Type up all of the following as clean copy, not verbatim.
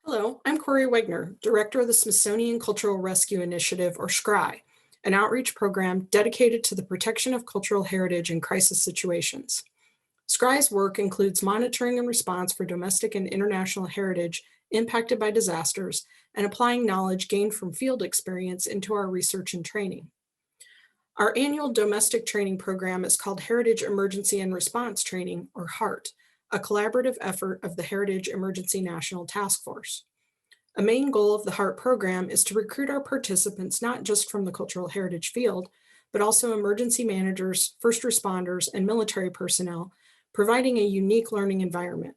Hello, I'm Corey Wegner, Director of the Smithsonian Cultural Rescue Initiative, or SCRI, an outreach program dedicated to the protection of cultural heritage in crisis situations. SCRI's work includes monitoring and response for domestic and international heritage impacted by disasters and applying knowledge gained from field experience into our research and training. Our annual domestic training program is called Heritage Emergency and Response Training, or HEART, a collaborative effort of the Heritage Emergency National Task Force. A main goal of the HEART program is to recruit our participants not just from the cultural heritage field, but also emergency managers, first responders, and military personnel, providing a unique learning environment.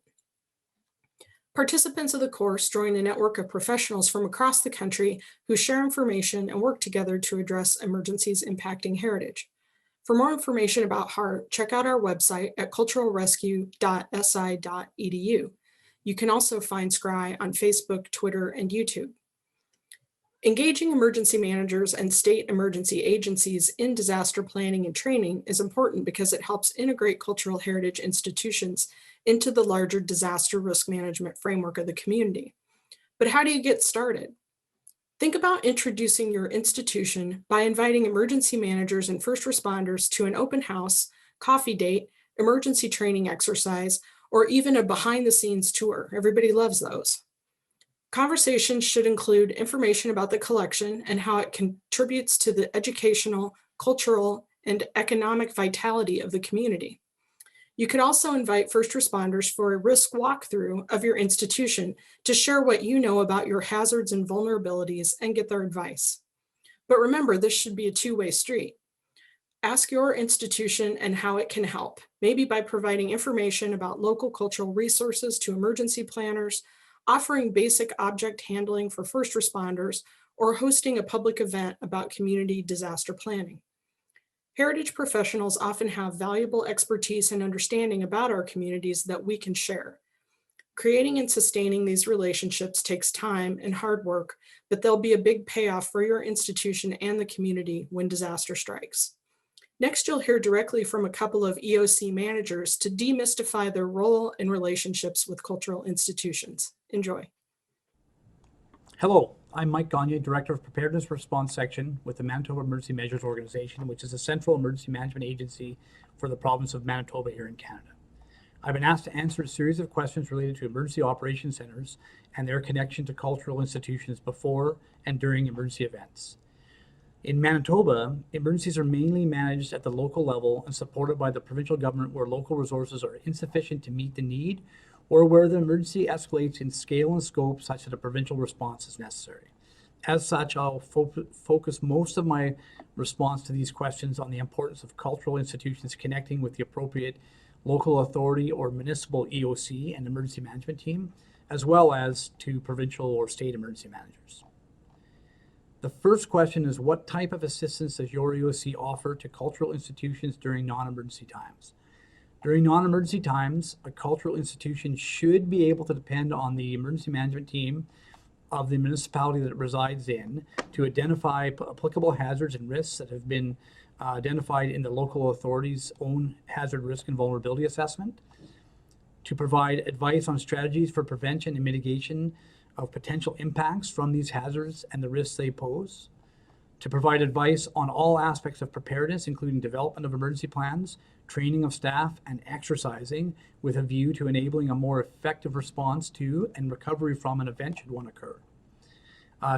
Participants of the course join a network of professionals from across the country who share information and work together to address emergencies impacting heritage. For more information about HEART, check out our website at culturalrescue.si.edu. You can also find SCRI on Facebook, Twitter, and YouTube. Engaging emergency managers and state emergency agencies in disaster planning and training is important because it helps integrate cultural heritage institutions into the larger disaster risk management framework of the community. But how do you get started? Think about introducing your institution by inviting emergency managers and first responders to an open house, coffee date, emergency training exercise, or even a behind-the-scenes tour. Everybody loves those. Conversations should include information about the collection and how it contributes to the educational, cultural, and economic vitality of the community. You could also invite first responders for a risk walkthrough of your institution to share what you know about your hazards and vulnerabilities and get their advice. But remember, this should be a two-way street. Ask your institution and how it can help, maybe by providing information about local cultural resources to emergency planners, offering basic object handling for first responders, or hosting a public event about community disaster planning. Heritage professionals often have valuable expertise and understanding about our communities that we can share. Creating and sustaining these relationships takes time and hard work, but there'll be a big payoff for your institution and the community when disaster strikes. Next, you'll hear directly from a couple of EOC managers to demystify their role and relationships with cultural institutions. Enjoy. Hello, I'm Mike Gagne, Director of Preparedness Response Section with the Manitoba Emergency Measures Organization, which is a central emergency management agency for the province of Manitoba here in Canada. I've been asked to answer a series of questions related to emergency operations centers and their connection to cultural institutions before and during emergency events. In Manitoba, emergencies are mainly managed at the local level and supported by the provincial government where local resources are insufficient to meet the need or where the emergency escalates in scale and scope such that a provincial response is necessary. As such, I'll focus most of my response to these questions on the importance of cultural institutions connecting with the appropriate local authority or municipal EOC and emergency management team, as well as to provincial or state emergency managers. The first question is, what type of assistance does your EOC offer to cultural institutions during non-emergency times? During non-emergency times, a cultural institution should be able to depend on the emergency management team of the municipality that it resides in to identify applicable hazards and risks that have been identified in the local authority's own hazard risk and vulnerability assessment, to provide advice on strategies for prevention and mitigation of potential impacts from these hazards and the risks they pose, to provide advice on all aspects of preparedness, including development of emergency plans, training of staff, and exercising with a view to enabling a more effective response to and recovery from an event should one occur.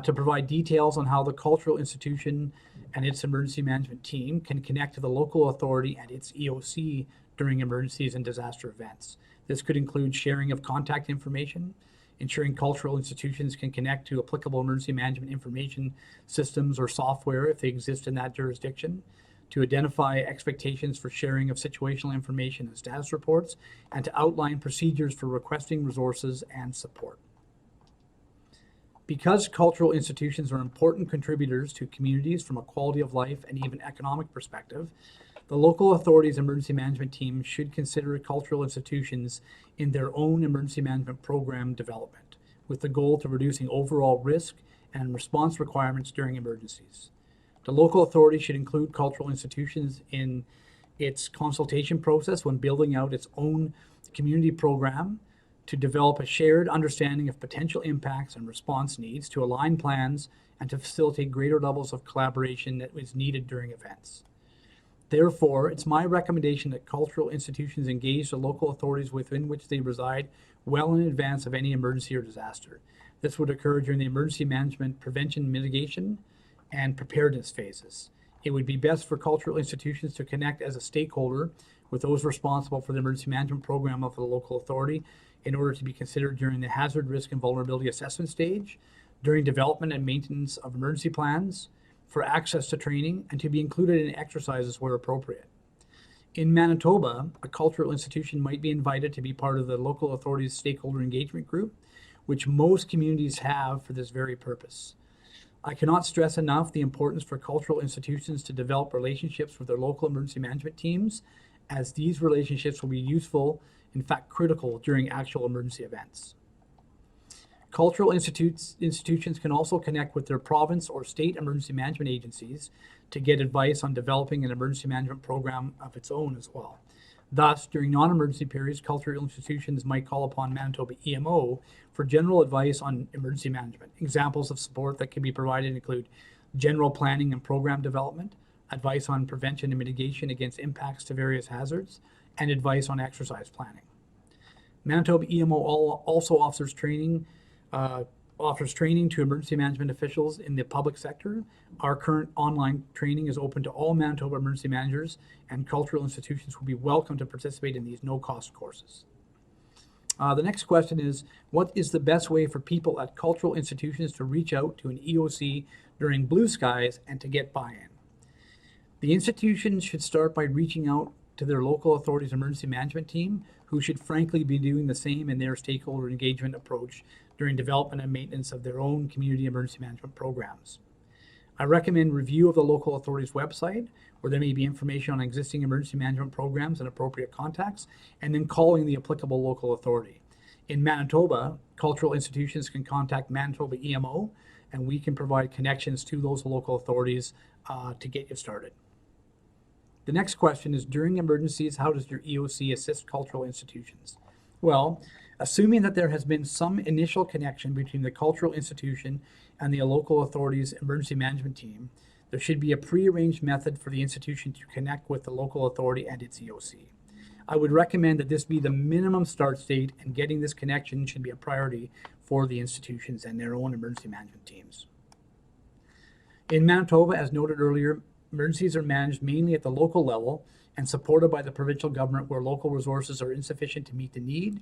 To provide details on how the cultural institution and its emergency management team can connect to the local authority and its EOC during emergencies and disaster events. This could include sharing of contact information, ensuring cultural institutions can connect to applicable emergency management information systems or software if they exist in that jurisdiction, to identify expectations for sharing of situational information and status reports, and to outline procedures for requesting resources and support. Because cultural institutions are important contributors to communities from a quality of life and even economic perspective, the local authority's emergency management team should consider cultural institutions in their own emergency management program development, with the goal to reducing overall risk and response requirements during emergencies. The local authority should include cultural institutions in its consultation process when building out its own community program to develop a shared understanding of potential impacts and response needs, to align plans, and to facilitate greater levels of collaboration that is needed during events. Therefore, it's my recommendation that cultural institutions engage the local authorities within which they reside well in advance of any emergency or disaster. This would occur during the emergency management, prevention, mitigation, and preparedness phases. It would be best for cultural institutions to connect as a stakeholder with those responsible for the emergency management program of the local authority in order to be considered during the hazard, risk, and vulnerability assessment stage, during development and maintenance of emergency plans, for access to training, and to be included in exercises where appropriate. In Manitoba, a cultural institution might be invited to be part of the local authority's stakeholder engagement group, which most communities have for this very purpose. I cannot stress enough the importance for cultural institutions to develop relationships with their local emergency management teams, as these relationships will be useful, in fact critical, during actual emergency events. Cultural institutions can also connect with their province or state emergency management agencies to get advice on developing an emergency management program of its own as well. Thus, during non-emergency periods, cultural institutions might call upon Manitoba EMO for general advice on emergency management. Examples of support that can be provided include general planning and program development, advice on prevention and mitigation against impacts to various hazards, and advice on exercise planning. Manitoba EMO also offers training to emergency management officials in the public sector. Our current online training is open to all Manitoba emergency managers, and cultural institutions will be welcome to participate in these no-cost courses. The next question is, what is the best way for people at cultural institutions to reach out to an EOC during blue skies and to get buy-in? The institution should start by reaching out to their local authority's emergency management team, who should frankly be doing the same in their stakeholder engagement approach during development and maintenance of their own community emergency management programs. I recommend review of the local authority's website, where there may be information on existing emergency management programs and appropriate contacts, and then calling the applicable local authority. In Manitoba, cultural institutions can contact Manitoba EMO, and we can provide connections to those local authorities to get you started. The next question is, during emergencies, how does your EOC assist cultural institutions? Well, assuming that there has been some initial connection between the cultural institution and the local authority's emergency management team, there should be a pre-arranged method for the institution to connect with the local authority and its EOC. I would recommend that this be the minimum start date, and getting this connection should be a priority for the institutions and their own emergency management teams. In Manitoba, as noted earlier, emergencies are managed mainly at the local level and supported by the provincial government where local resources are insufficient to meet the need,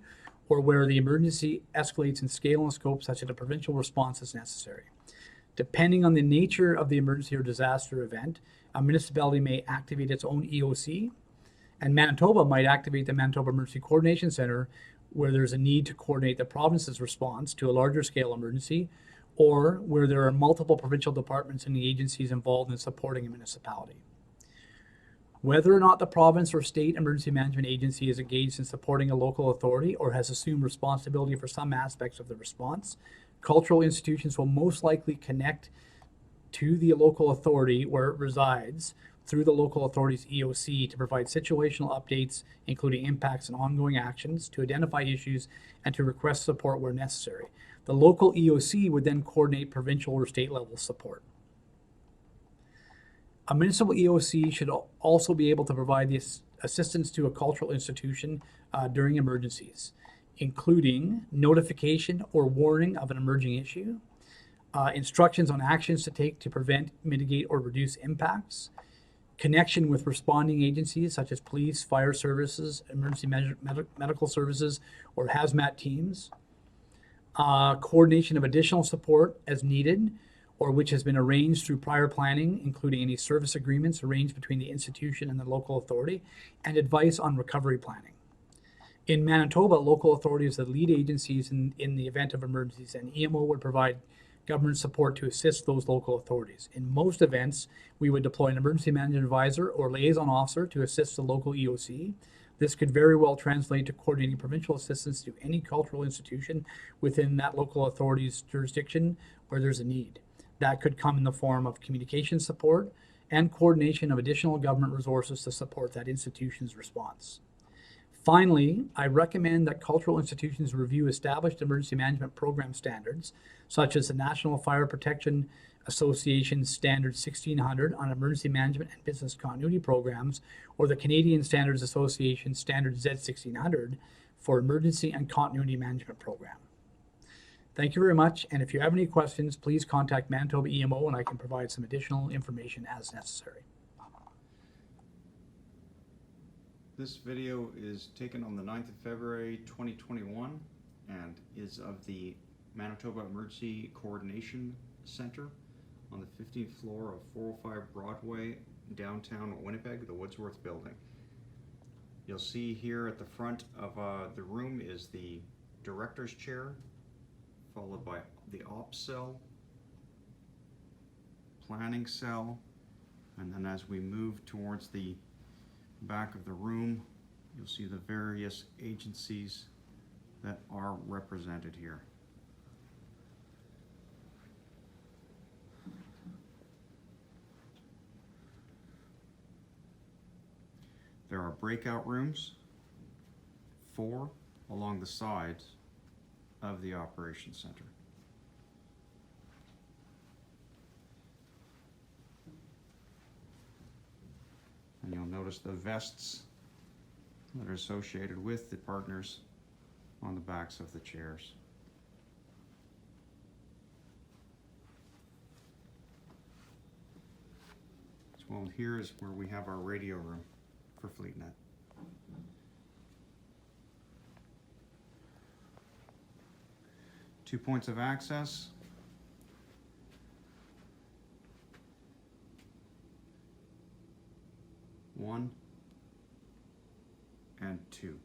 or where the emergency escalates in scale and scope such that a provincial response is necessary. Depending on the nature of the emergency or disaster event, a municipality may activate its own EOC, and Manitoba might activate the Manitoba Emergency Coordination Centre where there's a need to coordinate the province's response to a larger scale emergency, or where there are multiple provincial departments and agencies involved in supporting a municipality. Whether or not the province or state emergency management agency is engaged in supporting a local authority or has assumed responsibility for some aspects of the response, cultural institutions will most likely connect to the local authority where it resides through the local authority's EOC to provide situational updates, including impacts and ongoing actions, to identify issues, and to request support where necessary. The local EOC would then coordinate provincial or state level support. A municipal EOC should also be able to provide the assistance to a cultural institution during emergencies, including notification or warning of an emerging issue, instructions on actions to take to prevent, mitigate, or reduce impacts, connection with responding agencies such as police, fire services, emergency medical services, or hazmat teams, coordination of additional support as needed, or which has been arranged through prior planning, including any service agreements arranged between the institution and the local authority, and advice on recovery planning. In Manitoba, local authorities are the lead agencies in the event of emergencies, and EMO would provide government support to assist those local authorities. In most events, we would deploy an emergency management advisor or liaison officer to assist the local EOC. This could very well translate to coordinating provincial assistance to any cultural institution within that local authority's jurisdiction where there's a need. That could come in the form of communication support and coordination of additional government resources to support that institution's response. Finally, I recommend that cultural institutions review established emergency management program standards, such as the National Fire Protection Association Standard 1600 on emergency management and business continuity programs, or the Canadian Standards Association Standard Z1600 for emergency and continuity management program. Thank you very much, and if you have any questions, please contact Manitoba EMO and I can provide some additional information as necessary. This video is taken on the 9th of February 2021 and is of the Manitoba Emergency Coordination Center on the 15th floor of 405 Broadway, downtown Winnipeg, the Woodsworth Building. You'll see here at the front of the room is the director's chair, followed by the ops cell, planning cell, and then as we move towards the back of the room, you'll see the various agencies that are represented here. There are breakout rooms, 4 along the sides of the operations center. And you'll notice the vests that are associated with the partners on the backs of the chairs. As well, here is where we have our radio room for FleetNet. Two points of access. One and 2.